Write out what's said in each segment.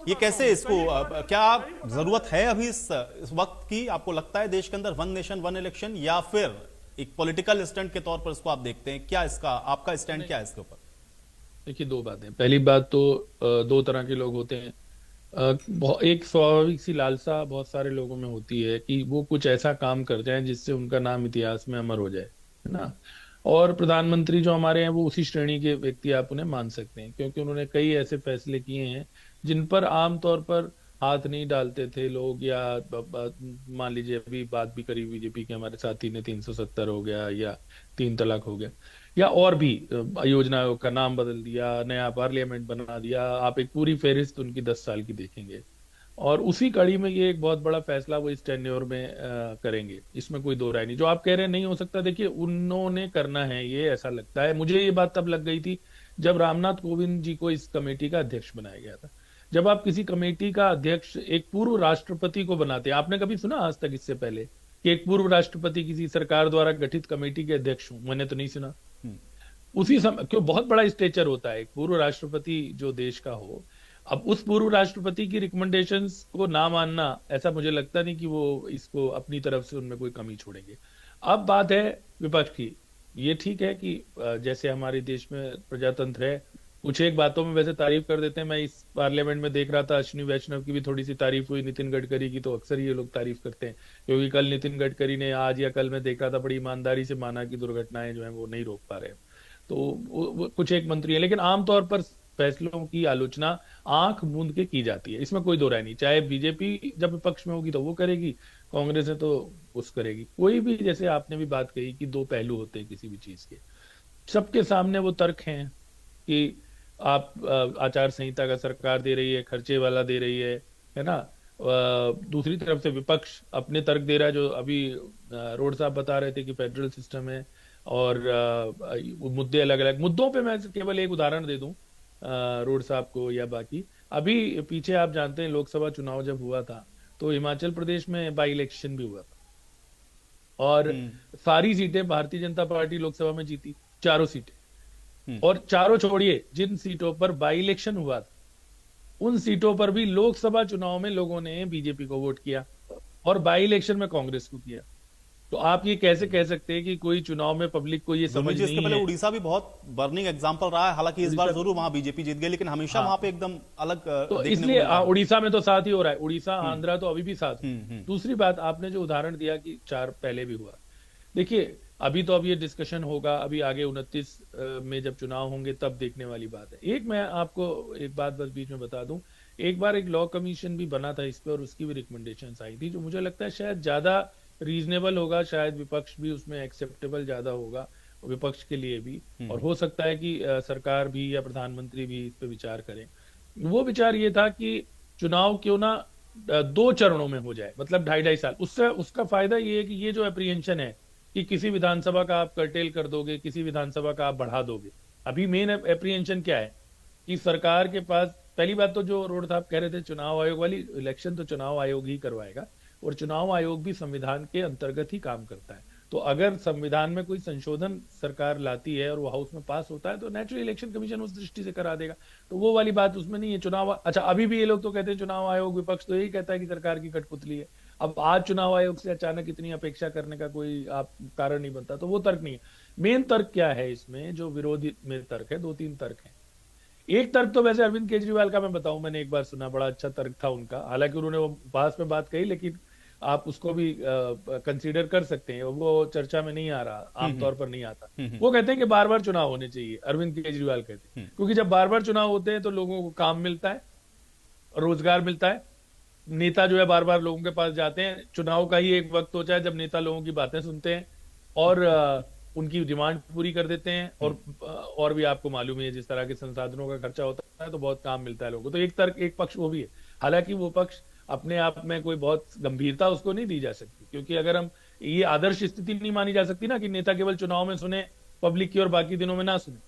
ये कैसे इसको क्या जरूरत है अभी इस वक्त की, आपको लगता है देश के अंदर वन नेशन वन इलेक्शन, या फिर एक पॉलिटिकल स्टंट के तौर पर इसको आप देखते हैं? क्या इसका आपका स्टैंड नहीं, क्या है इसके ऊपर? देखिए दो बातें। पहली बात तो दो तरह के लोग होते हैं। एक स्वाभाविक सी लालसा बहुत सारे लोगों में होती है कि वो कुछ ऐसा काम कर जाएं जिससे उनका नाम इतिहास में अमर हो जाए, है ना। और प्रधानमंत्री जो हमारे हैं वो उसी श्रेणी के व्यक्ति आप उन्हें मान सकते हैं, क्योंकि उन्होंने कई ऐसे फैसले किए हैं जिन पर आमतौर पर हाथ नहीं डालते थे लोग, या मान लीजिए अभी बात भी करी बीजेपी के हमारे साथी ने, 370 हो गया या 3 तलाक हो गया, या और भी योजना आयोग का नाम बदल दिया, नया पार्लियामेंट बना दिया। आप एक पूरी फेहरिस्त उनकी 10 साल की देखेंगे, और उसी कड़ी में ये एक बहुत बड़ा फैसला वो इस टेन्योर में करेंगे, इसमें कोई दो राय नहीं। जो आप कह रहे हैं नहीं हो सकता, देखिए उन्होंने करना है ये, ऐसा लगता है मुझे। ये बात तब लग गई थी जब रामनाथ कोविंद जी को इस कमेटी का अध्यक्ष बनाया गया था। जब आप किसी कमेटी का अध्यक्ष एक पूर्व राष्ट्रपति को बनाते हैं, आपने कभी सुना आज तक इससे पहले कि एक पूर्व राष्ट्रपति किसी सरकार द्वारा गठित कमेटी के अध्यक्ष हूं? मैंने तो नहीं सुना। उसी समय क्यों, बहुत बड़ा स्टेचर होता है एक पूर्व राष्ट्रपति जो देश का हो। अब उस पूर्व राष्ट्रपति की रिकमेंडेशंस को ना मानना, ऐसा मुझे लगता नहीं कि वो इसको अपनी तरफ से उनमें कोई कमी छोड़ेंगे। अब बात है विपक्ष की। ये ठीक है कि जैसे हमारे देश में प्रजातंत्र है, कुछ एक बातों में वैसे तारीफ कर देते हैं। मैं इस पार्लियामेंट में देख रहा था अश्विनी वैष्णव की भी थोड़ी सी तारीफ हुई, नितिन गडकरी की तो अक्सर ये लोग तारीफ करते हैं, क्योंकि कल नितिन गडकरी ने, आज या कल मैं देख रहा था, बड़ी ईमानदारी से माना कि दुर्घटनाएं जो है वो नहीं रोक पा रहे हैं। तो वो कुछ एक मंत्री है, लेकिन आमतौर पर फैसलों की आलोचना आंख मूंद के की जाती है, इसमें कोई दो राय नहीं। चाहे बीजेपी जब विपक्ष में होगी तो वो करेगी, कांग्रेस है तो उस करेगी, कोई भी। जैसे आपने भी बात कही कि दो पहलू होते हैं किसी भी चीज के, सबके सामने वो तर्क हैं कि आप आचार संहिता का सरकार दे रही है, खर्चे वाला दे रही है ना। दूसरी तरफ से विपक्ष अपने तर्क दे रहा है, जो अभी रोड साहब बता रहे थे कि फेडरल सिस्टम है, और मुद्दे अलग अलग मुद्दों पे। मैं केवल एक उदाहरण दे दूं रोड साहब को या बाकी। अभी पीछे आप जानते हैं लोकसभा चुनाव जब हुआ था तो हिमाचल प्रदेश में बाई इलेक्शन भी हुआ था, और हम्म। सारी सीटें भारतीय जनता पार्टी लोकसभा में जीती, चारों सीटें। हम्म। और चारों छोड़िए, जिन सीटों पर बाई इलेक्शन हुआ था उन सीटों पर भी लोकसभा चुनाव में लोगों ने बीजेपी को वोट किया, और बाई इलेक्शन में कांग्रेस को किया। तो आप ये कैसे कह सकते हैं कि कोई चुनाव में पब्लिक को ये गुरमीत समझ जी, इसके नहीं पहले है। उड़ीसा भी बहुत बर्निंग एग्जांपल रहा है, हालांकि इस बार उड़ीसा, जरूर वहां बीजेपी जीत गई, लेकिन हमेशा वहां हाँ, पे एकदम अलग तो देखने को इसलिए मिलता है। उड़ीसा में तो साथ ही हो रहा है, उड़ीसा हम्म। आंध्रा तो अभी भी साथ हो। हम्म। दूसरी बात, आपने जो उदाहरण दिया कि चार पहले भी हुआ, देखिए अभी तो अब ये डिस्कशन होगा, अभी आगे 29 में जब चुनाव होंगे तब देखने वाली बात है। एक मैं आपको एक बात बस बीच में बता दूं, एक बार एक लॉ कमीशन भी बना था इस पे, और उसकी भी रिकमेंडेशंस आई थी, जो मुझे लगता है शायद ज्यादा रीजनेबल होगा, शायद विपक्ष भी उसमें एक्सेप्टेबल ज्यादा होगा, विपक्ष के लिए भी। और हो सकता है कि सरकार भी या प्रधानमंत्री भी इस पे विचार करें। वो विचार ये था कि चुनाव क्यों ना 2 चरणों में हो जाए, मतलब 2.5-2.5 साल। उससे उसका फायदा ये है कि ये जो अप्रीहेंशन है कि किसी विधानसभा का आप कर्टेल कर दोगे, किसी विधानसभा का आप बढ़ा दोगे। अभी मेन अप्रीहेंशन क्या है कि सरकार के पास, पहली बात तो जो रोड साहब कह रहे थे चुनाव आयोग वाली, इलेक्शन तो चुनाव आयोग ही करवाएगा, और चुनाव आयोग भी संविधान के अंतर्गत ही काम करता है। तो अगर संविधान में कोई संशोधन सरकार लाती है और वो हाउस में पास होता है तो नेचुरल इलेक्शन कमीशन उस दृष्टि से करा देगा। तो वो वाली बात उसमें नहीं है। चुनाव, अच्छा अभी भी ये लोग तो कहते हैं चुनाव आयोग, विपक्ष तो यही कहता है कि सरकार की कठपुतली है। अब आज चुनाव आयोग से अचानक इतनी अपेक्षा करने का कोई आप कारण नहीं बनता, तो वो तर्क नहीं है। मेन तर्क क्या है इसमें, जो विरोधी में तर्क है, 2-3 तर्क है। एक तर्क तो वैसे अरविंद केजरीवाल का मैं बताऊं, मैंने एक बार सुना, बड़ा अच्छा तर्क था उनका, हालांकि उन्होंने वो पास में बात कही, लेकिन आप उसको भी कंसीडर कर सकते हैं, वो चर्चा में नहीं आ रहा, आमतौर पर नहीं आता। वो कहते हैं कि बार बार चुनाव होने चाहिए, अरविंद केजरीवाल कहते हैं, क्योंकि जब बार बार चुनाव होते हैं तो लोगों को काम मिलता है, रोजगार मिलता है। नेता जो है बार बार लोगों के पास जाते हैं, चुनाव का ही एक वक्त होता है जब नेता लोगों की बातें सुनते हैं और उनकी डिमांड पूरी कर देते हैं। और भी आपको मालूम है जिस तरह के संसाधनों का खर्चा होता है तो बहुत काम मिलता है लोगों को। तो एक तर्क, एक पक्ष वो भी है। हालांकि वो पक्ष अपने आप में कोई बहुत गंभीरता उसको नहीं दी जा सकती, क्योंकि अगर हम, ये आदर्श स्थिति नहीं मानी जा सकती ना कि नेता केवल चुनाव में सुने पब्लिक की और बाकी दिनों में ना सुने।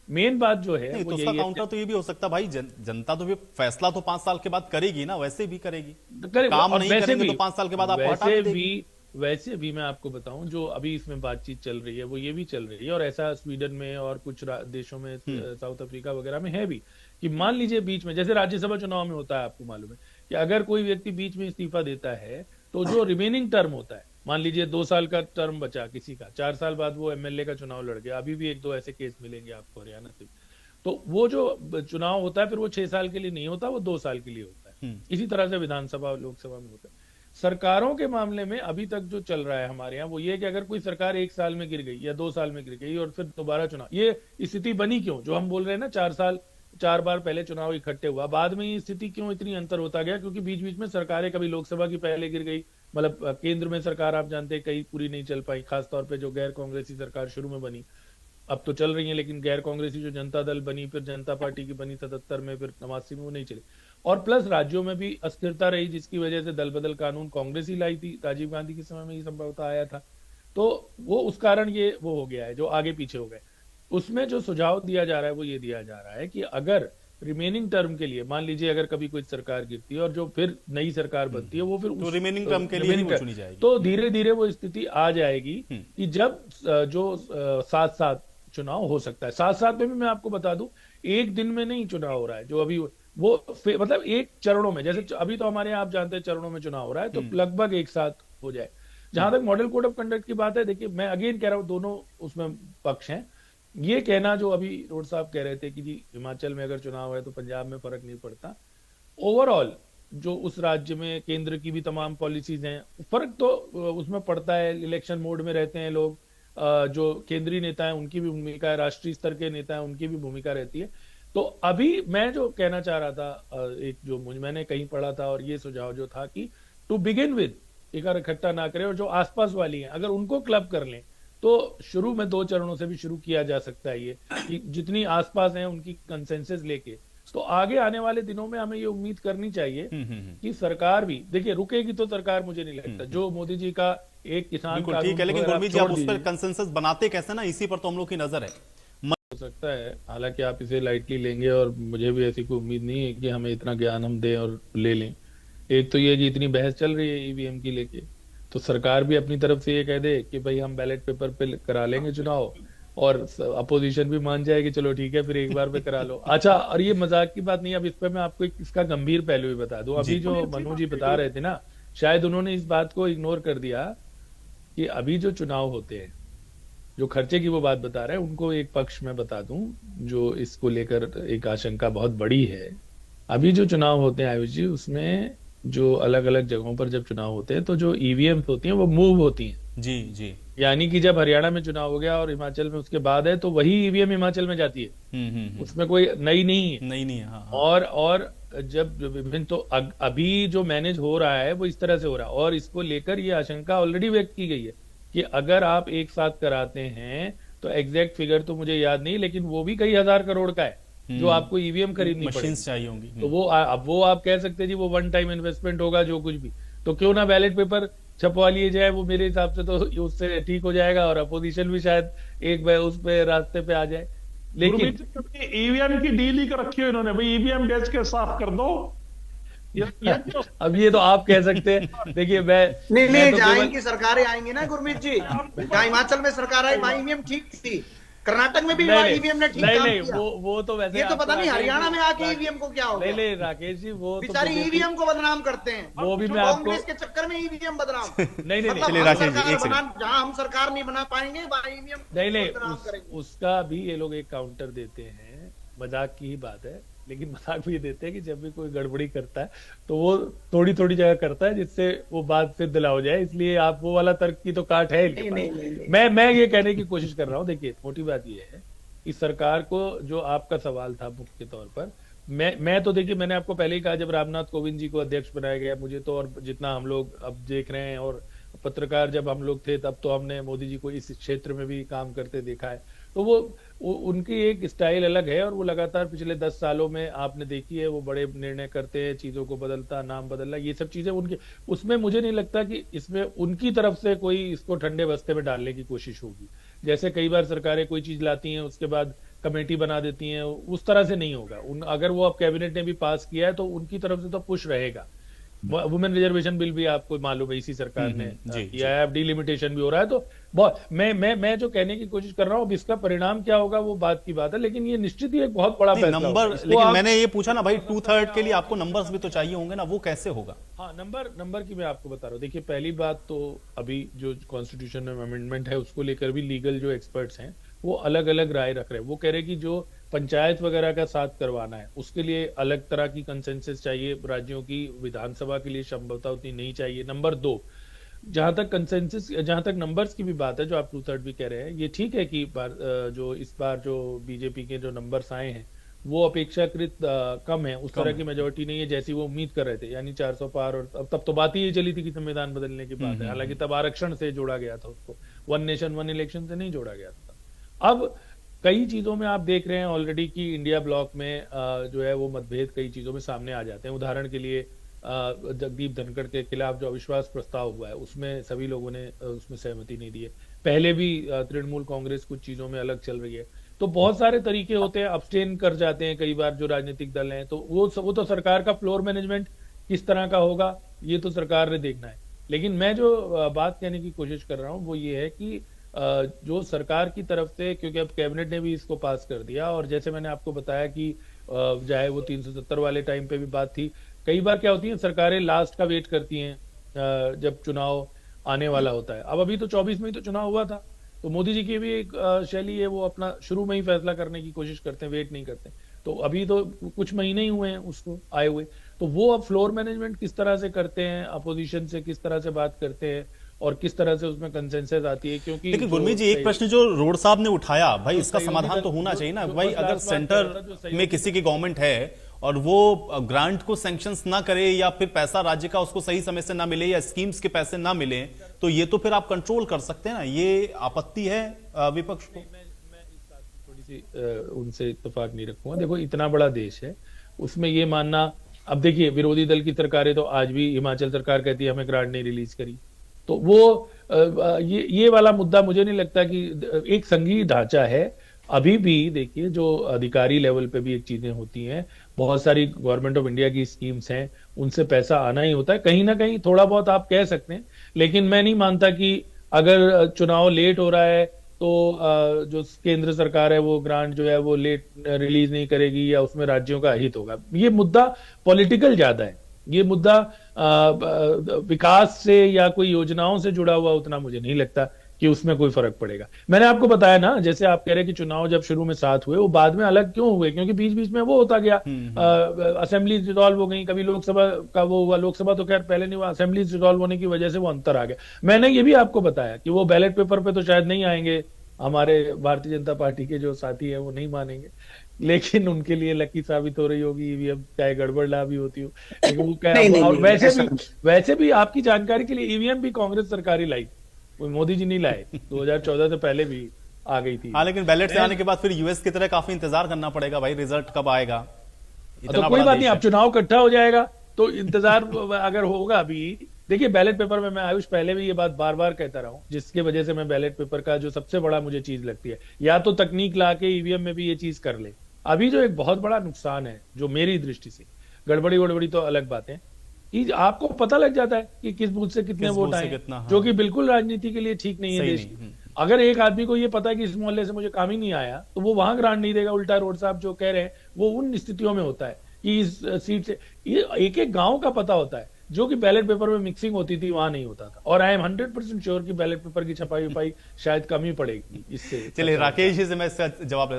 मेन बात जो है नहीं वो तो उसका यही है काउंटर तो ये भी हो सकता है भाई, जनता तो भी फैसला तो 5 साल के बाद करेगी ना, वैसे भी करेगी। काम और नहीं वैसे करेंगे भी, तो 5 साल के बाद आपको हटा वैसे भी भी देगी। वैसे भी मैं आपको बताऊं, जो अभी इसमें बातचीत चल रही है वो ये भी चल रही है, और ऐसा स्वीडन में और कुछ देशों में, साउथ अफ्रीका वगैरह में है भी, कि मान लीजिए बीच में, जैसे राज्यसभा चुनाव में होता है, आपको मालूम है कि अगर कोई व्यक्ति बीच में इस्तीफा देता है तो जो रिमेनिंग टर्म होता है, मान लीजिए 2 साल का टर्म बचा किसी का, 4 साल बाद वो एमएलए का चुनाव लड़ गया, अभी भी 1-2 ऐसे केस मिलेंगे आपको हरियाणा से, तो वो जो चुनाव होता है फिर वो 6 साल के लिए नहीं होता, वो 2 साल के लिए होता है। इसी तरह से विधानसभा लोकसभा में होता है। सरकारों के मामले में अभी तक जो चल रहा है हमारे यहाँ वो ये कि अगर कोई सरकार 1 साल में गिर गई या 2 साल में गिर गई और फिर दोबारा चुनाव, ये स्थिति बनी क्यों, जो हम बोल रहे हैं ना 4 साल 4 बार पहले चुनाव इकट्ठे हुआ, बाद में ये स्थिति क्यों इतनी अंतर होता गया, क्योंकि बीच बीच में सरकारें, कभी लोकसभा की पहले गिर गई, मतलब केंद्र में सरकार आप जानते हैं कई पूरी नहीं चल पाई, खासतौर पे जो गैर कांग्रेसी सरकार शुरू में बनी, अब तो चल रही है, लेकिन गैर कांग्रेसी जो जनता दल बनी, फिर जनता पार्टी की बनी 77 में, फिर 89 में, वो नहीं चली। और प्लस राज्यों में भी अस्थिरता रही, जिसकी वजह से दल बदल कानून कांग्रेस ही लाई थी, राजीव गांधी के समय में ये संभवतः आया था, तो वो उस कारण ये वो हो गया है, जो आगे पीछे हो गए। उसमें जो सुझाव दिया जा रहा है वो ये दिया जा रहा है कि अगर रिमेनिंग टर्म के लिए, मान लीजिए अगर कभी कोई सरकार गिरती है और जो फिर नई सरकार बनती है वो फिर तो रिमेनिंग टर्म के लिए ही वो चुनी जाएगी, तो धीरे धीरे वो स्थिति आ जाएगी कि जब जो 7-7 चुनाव हो सकता है, 7-7 में भी मैं आपको बता दूं, एक दिन में नहीं चुनाव हो रहा है, जो अभी वो मतलब एक चरणों में, जैसे अभी तो हमारे यहाँ आप जानते हैं चरणों में चुनाव हो रहा है, तो लगभग एक साथ हो जाए। जहां तक मॉडल कोड ऑफ कंडक्ट की बात है, देखिए मैं अगेन कह रहा हूं दोनों उसमें पक्ष हैं। ये कहना जो अभी रोड साहब कह रहे थे कि जी हिमाचल में अगर चुनाव है तो पंजाब में फर्क नहीं पड़ता, ओवरऑल जो उस राज्य में केंद्र की भी तमाम पॉलिसीज हैं, फर्क तो उसमें पड़ता है, इलेक्शन मोड में रहते हैं लोग, जो केंद्रीय नेता है उनकी भी भूमिका है, राष्ट्रीय स्तर के नेता है उनकी भी भूमिका रहती है। तो अभी मैं जो कहना चाह रहा था, एक जो मैंने कहीं पढ़ा था और ये सुझाव जो था कि टू बिगिन विद एक इकट्ठा ना करें, और जो आसपास वाली हैं अगर उनको क्लब कर लें तो शुरू में 2 चरणों से भी शुरू किया जा सकता है, ये कि जितनी आसपास हैं उनकी कंसेंसस लेके, तो आगे आने वाले दिनों में हमें ये उम्मीद करनी चाहिए कि सरकार भी, देखिए रुकेगी तो सरकार, मुझे नहीं लगता, जो मोदी जी का एक किसान बिल्कुल ठीक है, लेकिन गुरमीत जी आप उस पर कंसेंसस बनाते कैसे ना, इसी पर तो हम लोग की नजर है। हो सकता है, हालांकि आप इसे लाइटली लेंगे और मुझे भी ऐसी कोई उम्मीद नहीं है कि हमें इतना ज्ञान हम दें और ले लें। एक तो ये कि इतनी बहस चल रही है ईवीएम की लेके, तो सरकार भी अपनी तरफ से ये कह दे कि भाई हम बैलेट पेपर पे करा लेंगे चुनाव, और अपोजिशन भी मान जाए कि चलो ठीक है फिर एक बार पे करा लो। अच्छा, और ये मजाक की बात नहीं, अब इस पर मैं आपको इसका गंभीर पहलू भी बता दूं। अभी जो मनु जी बता रहे थे ना, शायद उन्होंने इस बात को इग्नोर कर दिया कि अभी जो चुनाव होते हैं, जो खर्चे की वो बात बता रहे हैं, उनको एक पक्ष में बता दूं जो इसको लेकर एक आशंका बहुत बड़ी है। अभी जो चुनाव होते हैं आयुष जी, उसमें जो अलग अलग जगहों पर जब चुनाव होते हैं तो जो ईवीएम होती हैं वो मूव होती हैं। जी जी, यानी कि जब हरियाणा में चुनाव हो गया और हिमाचल में उसके बाद है, तो वही ईवीएम हिमाचल में जाती है, उसमें कोई नई नहीं है, नहीं है। हाँ, हाँ। और जब विभिन्न, तो अभी जो मैनेज हो रहा है वो इस तरह से हो रहा है, और इसको लेकर ये आशंका ऑलरेडी व्यक्त की गई है कि अगर आप एक साथ कराते हैं तो एग्जैक्ट फिगर तो मुझे याद नहीं, लेकिन वो भी कई हजार करोड़ का है जो आपको ईवीएम खरीदनी मशीन्स चाहिए होंगी। तो वो अब वो आप कह सकते हैं जी वो वन टाइम इन्वेस्टमेंट होगा जो कुछ भी, तो क्यों ना बैलेट पेपर छपवा लिए जाए, वो मेरे हिसाब से तो उससे ठीक हो जाएगा, और अपोजिशन भी शायद एक उस पे रास्ते पे आ जाए। लेकिन ईवीएम की डील ही कर रखी है इन्होंने, भाई ईवीएम बेच के साफ कर दो। अब ये तो आप कह सकते हैं, देखिए नहीं, जहाँ इनकी सरकारें आएंगी ना गुरमीत जी, जहाँ हिमाचल में सरकार आई वहाँ ईवीएम ठीक थी, कर्नाटक में भी ईवीएम ने ठीक काम किया। वो तो वैसे ये तो पता नहीं हरियाणा में आके ईवीएम को क्या हो गया। नहीं राकेश जी, वो बेचारी ईवीएम को बदनाम करते हैं, वो भी मैं आपको, कांग्रेस के चक्कर में ईवीएम बदनाम। नहीं चलिए राकेश जी, जहाँ हम सरकार नहीं बना पाएंगे वहाँ ईवीएम नहीं, उसका भी ये लोग एक काउंटर देते हैं, मजाक की ही बात है, लेकिन मजाक भी देते हैं कि जब भी कोई गड़बड़ी करता है तो वो थोड़ी थोड़ी जगह करता है जिससे वो बात सिद्ध ना हो जाए, इसलिए आप वो वाला तर्क की तो काट है नहीं। मैं ये कहने की कोशिश कर रहा हूँ, देखिए मोटी बात ये है कि सरकार को, जो आपका सवाल था मुख्य तौर पर, मैं तो देखिए मैंने आपको पहले ही कहा, जब रामनाथ कोविंद जी को अध्यक्ष बनाया गया, मुझे तो, और जितना हम लोग अब देख रहे हैं, और पत्रकार जब हम लोग थे तब तो हमने मोदी जी को इस क्षेत्र में भी काम करते देखा है, तो वो उनकी एक स्टाइल अलग है, और वो लगातार पिछले 10 सालों में आपने देखी है, वो बड़े निर्णय करते हैं, चीजों को बदलता, नाम बदलना, ये सब चीजें उनकी, उसमें मुझे नहीं लगता कि इसमें उनकी तरफ से कोई इसको ठंडे बस्ते में डालने की कोशिश होगी। जैसे कई बार सरकारें कोई चीज लाती हैं उसके बाद कमेटी बना देती हैं, उस तरह से नहीं होगा। अगर वो अब कैबिनेट ने भी पास किया है तो उनकी तरफ से तो पुश रहेगा। वुमेन रिजर्वेशन बिल भी आपको मालूम है इसी सरकार ने किया है, अब डिलिमिटेशन भी हो रहा है, तो बहुत मैं जो कहने की कोशिश कर रहा हूँ, अब इसका परिणाम क्या होगा वो बात की बात है, लेकिन ये निश्चित ही एक बहुत बड़ा नहीं, फैसला होगा। नंबर, इसको लेकिन आप- मैंने ये पूछा ना भाई, 2/3 के लिए आपको नंबर्स भी तो चाहिए होंगे ना, वो कैसे होगा? हाँ, नंबर की मैं आपको बता रहा हूँ। देखिए, पहली बात तो अभी जो कॉन्स्टिट्यूशन में अमेंडमेंट है उसको लेकर भी लीगल जो एक्सपर्ट्स हैं वो अलग अलग राय रख रहे हैं। वो कह रहे हैं कि जो पंचायत वगैरह का साथ करवाना है उसके लिए अलग तरह की कंसेंसस चाहिए, राज्यों की विधानसभा के लिए संभवतः उतनी नहीं चाहिए। नंबर 2, जहां तक कंसेंसस, जहां तक नंबर्स की भी बात है, जो आप 2/3 भी कह रहे हैं, ये ठीक है कि जो इस बार जो बीजेपी के जो नंबर्स आए हैं वो अपेक्षाकृत कम है, उस तरह की मेजोरिटी नहीं है जैसी वो उम्मीद कर रहे थे, यानी 400 पार। और तब तो बात ही ये चली थी कि संविधान बदलने की बात है, हालांकि तब आरक्षण से जोड़ा गया था उसको, वन नेशन वन इलेक्शन से नहीं जोड़ा गया था। अब कई चीजों में आप देख रहे हैं ऑलरेडी कि इंडिया ब्लॉक में जो है वो मतभेद कई चीजों में सामने आ जाते हैं। उदाहरण के लिए जगदीप धनखड़ के खिलाफ जो अविश्वास प्रस्ताव हुआ है उसमें सभी लोगों ने उसमें सहमति नहीं दी है। पहले भी तृणमूल कांग्रेस कुछ चीजों में अलग चल रही है। तो बहुत सारे तरीके होते हैं, अब्सटेन कर जाते हैं कई बार जो राजनीतिक दल हैं, तो वो तो सरकार का फ्लोर मैनेजमेंट किस तरह का होगा ये तो सरकार ने देखना है। लेकिन मैं जो बात कहने की कोशिश कर रहा हूं वो ये है कि जो सरकार की तरफ से, क्योंकि अब कैबिनेट ने भी इसको पास कर दिया, और जैसे मैंने आपको बताया कि चाहे वो 370 वाले टाइम पे भी बात थी, कई बार क्या होती है सरकारें लास्ट का वेट करती हैं जब चुनाव आने वाला होता है। अब अभी तो 24 में ही तो चुनाव हुआ था, तो मोदी जी की भी एक शैली है, वो अपना शुरू में ही फैसला करने की कोशिश करते हैं, वेट नहीं करते। तो अभी तो कुछ महीने ही हुए हैं उसको आए हुए, तो वो अब फ्लोर मैनेजमेंट किस तरह से करते हैं, अपोजिशन से किस तरह से बात करते हैं और किस तरह से उसमें कंसेंसस आती है। क्योंकि लेकिन गुरमीत जी, एक प्रश्न जो रोड साहब ने उठाया भाई, इसका समाधान तो होना चाहिए ना भाई। अगर सेंटर में किसी की गवर्नमेंट है और वो ग्रांट को सैंक्शंस ना करे या फिर पैसा राज्य का उसको सही समय से ना मिले या स्कीम्स के पैसे ना मिले, तो ये तो फिर आप कंट्रोल कर सकते हैं ना। ये आपत्ति है विपक्ष को? मैं इस बात में थोड़ी सी उनसे इत्तेफाक नहीं रखूंगा। देखो, इतना बड़ा देश है, उसमें ये मानना, अब देखिए विरोधी दल की सरकारें तो आज भी, हिमाचल सरकार कहती है हमें ग्रांट नहीं रिलीज करी, तो वो ये वाला मुद्दा मुझे नहीं लगता कि एक संघीय ढांचा है। अभी भी देखिए जो अधिकारी लेवल पे भी एक चीजें होती हैं, बहुत सारी गवर्नमेंट ऑफ इंडिया की स्कीम्स हैं, उनसे पैसा आना ही होता है, कहीं ना कहीं थोड़ा बहुत आप कह सकते हैं। लेकिन मैं नहीं मानता कि अगर चुनाव लेट हो रहा है तो जो केंद्र सरकार है वो ग्रांट जो है वो लेट रिलीज नहीं करेगी या उसमें राज्यों का हित होगा। ये मुद्दा पॉलिटिकल ज्यादा है, ये मुद्दा विकास से या कोई योजनाओं से जुड़ा हुआ उतना मुझे नहीं लगता कि उसमें कोई फर्क पड़ेगा। मैंने आपको बताया ना, जैसे आप कह रहे हैं कि चुनाव जब शुरू में 7 हुए, वो बाद में अलग क्यों हुए, क्योंकि बीच बीच में वो होता गया, असेंबली डिसॉल्व हो गई, कभी लोकसभा का वो हुआ, लोकसभा तो खैर पहले नहीं हुआ, असेंबली डिसॉल्व होने की वजह से वो अंतर आ गया। मैंने ये भी आपको बताया कि वो बैलेट पेपर पे तो शायद नहीं आएंगे, हमारे भारतीय जनता पार्टी के जो साथी है वो नहीं मानेंगे, लेकिन उनके लिए लकी साबित हो रही होगी ईवीएम, चाहे गड़बड़ ना भी होती हो। लेकिन वो क्या, और वैसे भी आपकी जानकारी के लिए ईवीएम भी कांग्रेस सरकार ही लाई, कोई मोदी जी नहीं लाए, 2014 से पहले भी आ गई थी। हाँ, लेकिन बैलेट से आने के बाद फिर यूएस की तरह काफी इंतजार करना पड़ेगा भाई, रिजल्ट कब आएगा। तो कोई बात नहीं, अब चुनाव इकट्ठा हो जाएगा तो इंतजार अगर होगा। अभी देखिए बैलेट पेपर में, मैं आयुष पहले भी ये बात बार बार कहता रहा हूं, जिसके वजह से मैं बैलेट पेपर का जो सबसे बड़ा मुझे चीज लगती है, या तो तकनीक ला के ईवीएम में भी ये चीज कर ले। अभी जो एक बहुत बड़ा नुकसान है जो मेरी दृष्टि से, गड़बड़ी तो अलग बात है, कि आपको पता लग जाता है कि किस बूथ से कितने वोट आए, हाँ। जो कि बिल्कुल राजनीति के लिए ठीक नहीं है देश की। अगर एक आदमी को ये पता है कि इस मोहल्ले से मुझे काम ही नहीं आया, तो वो वहां ग्रांट नहीं देगा। उल्टा रोड साहब जो कह रहे हैं वो उन स्थितियों में होता है कि इस सीट से, ये एक एक गांव का पता होता है, जो कि बैलेट पेपर में मिक्सिंग होती थी वहां नहीं होता था। और आई एम 100% श्योर कि बैलेट पेपर की छपाई शायद कम ही पड़ेगी इससे। चलिए राकेश जी से मैं इसका जवाब